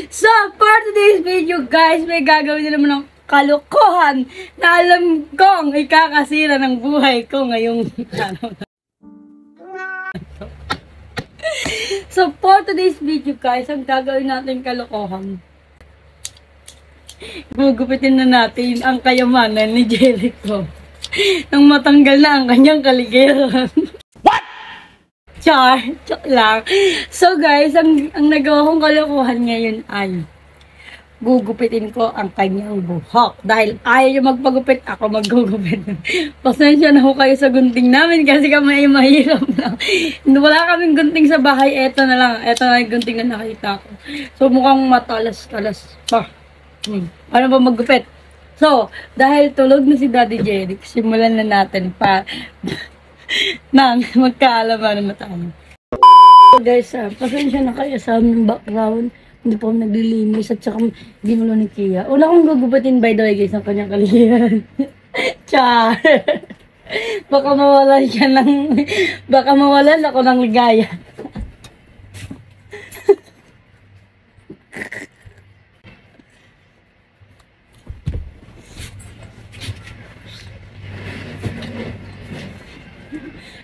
So, for today's video guys, may gagawin na naman ng kalokohan na alam kong ikakasira ng buhay ko ngayong araw. So, for today's video guys, ang gagawin natin kalokohan, gugupitin na natin ang kayamanan ni Jericho nang matanggal na ang kanyang kaligayahan. What? Char lang. So guys, ang nagawa kong kalokohan ngayon ay gugupitin ko ang kanyang buhok. Dahil ayaw niya magpagupit, ako maggugupit. Pasensya na ho kayo sa gunting namin kasi kami ay mahirap lang. Wala kaming gunting sa bahay. Eto na lang. Eto na yung gunting na nakita ko. So mukhang matalas-talas pa. Ano ba maggupit? So, dahil tulog na si Daddy Jerry, simulan na natin pa nang magkaalaman na tayo. So guys, pasensya na kayo sa aming background. Hindi po ako naglilinis at saka hindi mo lang ni Kia. Una kong gugupitin by the way guys ang kanyang kaligayahan. Char! Baka mawalan siya ng... Baka mawalan ako ng ligaya.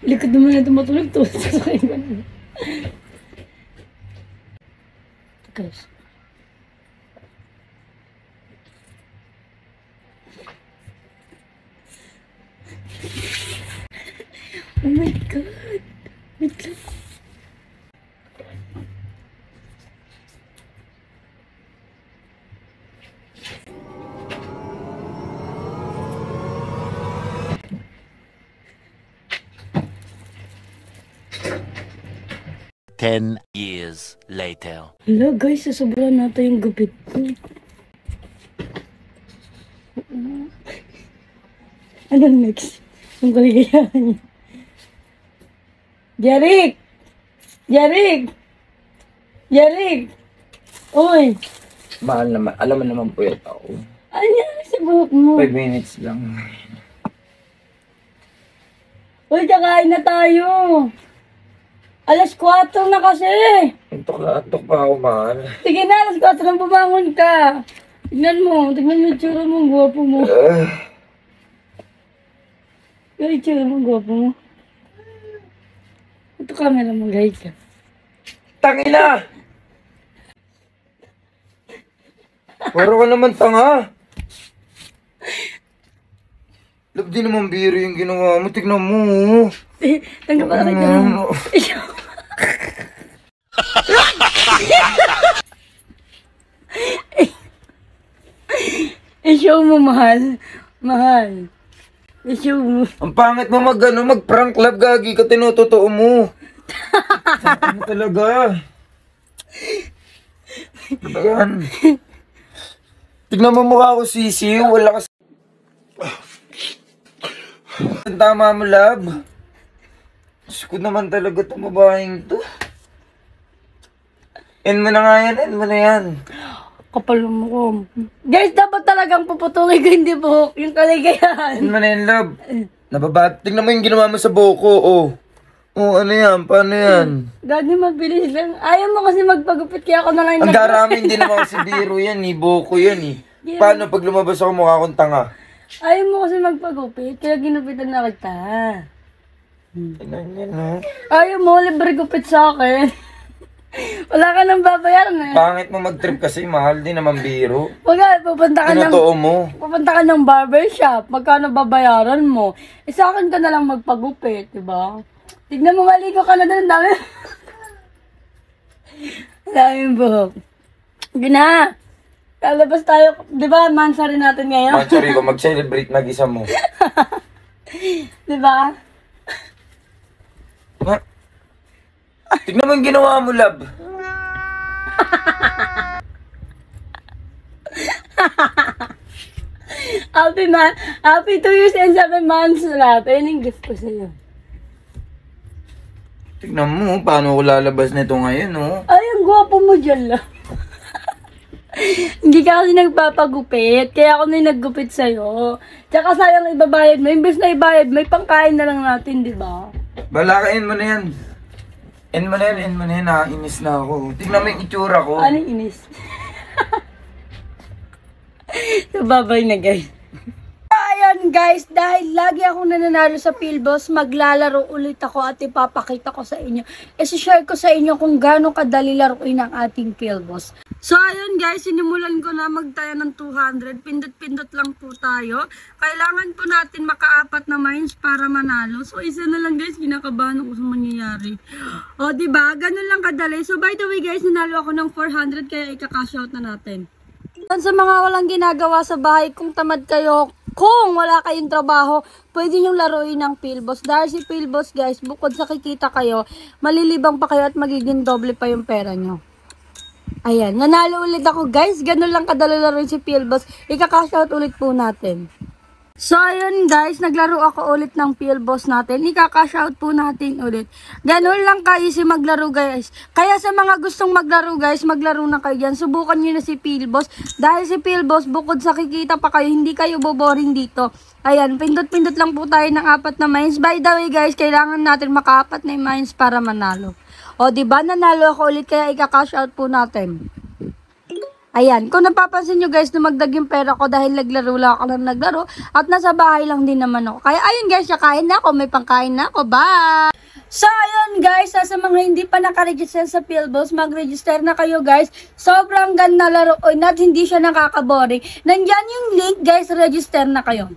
Likod naman na tumatulog to. Guys. Oh my God. Wait lang. Ten years later. Hello guys, sasobrahan natin yung gupit ko. Ano next? Yung kaligayahan niya. Jeric! Jeric! Jeric! Uy! Mahal naman. Alam mo naman po yung tao. Ano yan sa buhok mo? 5 minutes lang. Uy, kakain na tayo! Alas 4 na kasi! Antok pa ako, mahal. Sige na, alas 4 na bumangon ka! Tignan mo yung tsura mo, ang gwapo mo. Yung tsura mo, ang gwapo mo. Ito camera mo, guys ka. Tangina! Paro ka naman tanga! Love, di naman biro yung ginawa mo. Tignan mo. Tanggap ka rin dyan. I-show mo, mahal. Mahal. I-show mo. Ang pangit mo mag-prank love, gagi ka, tinutotoo mo. Ano talaga? Ano yan? Tignan mo mukha ko sisiw. Wala ka. Tama mo, love. Diyos ko naman talaga itong babaeng to. End mo na nga yan, end mo na yan. Kapal mo ko. Guys, dapat talagang puputulin ko hindi buhok. Yung kaligayahan. End mo na yan, love. Nababad. Tignan mo yung ginawa mo sa buhok ko, oh. Ano yan? Paano yan? Gagi, mabilis lang. Ayaw mo kasi magpagupit kaya ako na lang Ang darami, hindi naman kasi biro yan, buhok ko yan, Yeah. Paano pag lumabas ako mukha akong tanga? Ayaw mo kasi magpagupit, kaya ginupitan na kita. Tignan yan, no? Ayaw mo, libre gupit sa akin. Wala ka nang babayaran eh. Pangit mo mag-trip kasi, mahal din naman biro. Wag, pupunta ka ng barbershop. Magkano babayaran mo? Sa akin ka na lang magpagupit, diba? Tignan mo, maligo ka na doon. Dami. Daming buhok. Sige na. Lalabas tayo. Diba, mansari natin ngayon? Mansari ko, mag-celebrate mag-isa mo. Diba? Ha? Tignan mo yung ginawa mo, love. Happy 2 years and 7 months, love. Ayun yung gift ko sa'yo. Tignan mo, paano ko lalabas nito ngayon, oh. Ay, ang gwapo mo dyan, love. Hindi ka kasi nagpapagupit, kaya ako na yung naggupit sa'yo. Tsaka sayang ibabayad mo. Imbes na ibayad, may pangkain na lang natin, di ba? Balakain mo na yan. End mo na yan, nakainis na ako. Tignan mo yung itsura ko. Ano yung inis? Babay na guys. Ayan guys, dahil lagi akong nananalo sa Philbos, maglalaro ulit ako at ipapakita ko sa inyo. I-share ko sa inyo kung gaano kadali laruin ang ating Philbos. So ayun guys, sinimulan ko na magtaya ng 200. Pindot-pindot lang po tayo. Kailangan po natin makaapat na mines para manalo. So isa na lang guys, kinakabahan ako sa mangyayari. O diba, ganun lang kadali. So by the way guys, nanalo ako ng 400 kaya ikaka-shout na natin. Sa mga walang ginagawa sa bahay, kung tamad kayo, kung wala kayong trabaho, pwede nyo laruin ng Philbos. Dahil si Philbos guys, bukod sa kikita kayo, malilibang pa kayo at magiging doble pa yung pera nyo. Ayan, nanalo ulit ako guys. Ganun lang kadalo laruin si Philbos. Ikaka-shout ulit po natin. So ayun guys, naglaro ako ulit ng Philbos natin. Ikaka-shout po natin ulit. Ganun lang ka-easy maglaro guys. Kaya sa mga gustong maglaro guys, maglaro na kayo dyan. Subukan nyo na si Philbos. Dahil si Philbos, bukod sa kikita pa kayo, hindi kayo boboring dito. Ayan, pindot-pindot lang po tayo ng 4 na mines. By the way guys, kailangan natin maka-4 na mines para manalo. O diba, nanalo ako ulit kaya ikaka-shout po natin. Ayan, kung napapansin nyo guys, dumagdag yung pera ko dahil naglaro lang ako ng naglaro at nasa bahay lang din naman ako. Kaya ayun guys, kakain na ako, may pangkain na ako, bye! So ayun guys, sa mga hindi pa nakaregister sa Philbos, mag-register na kayo guys. Sobrang ganda laruin at hindi siya nakakaboring. Nandyan yung link guys, register na kayo.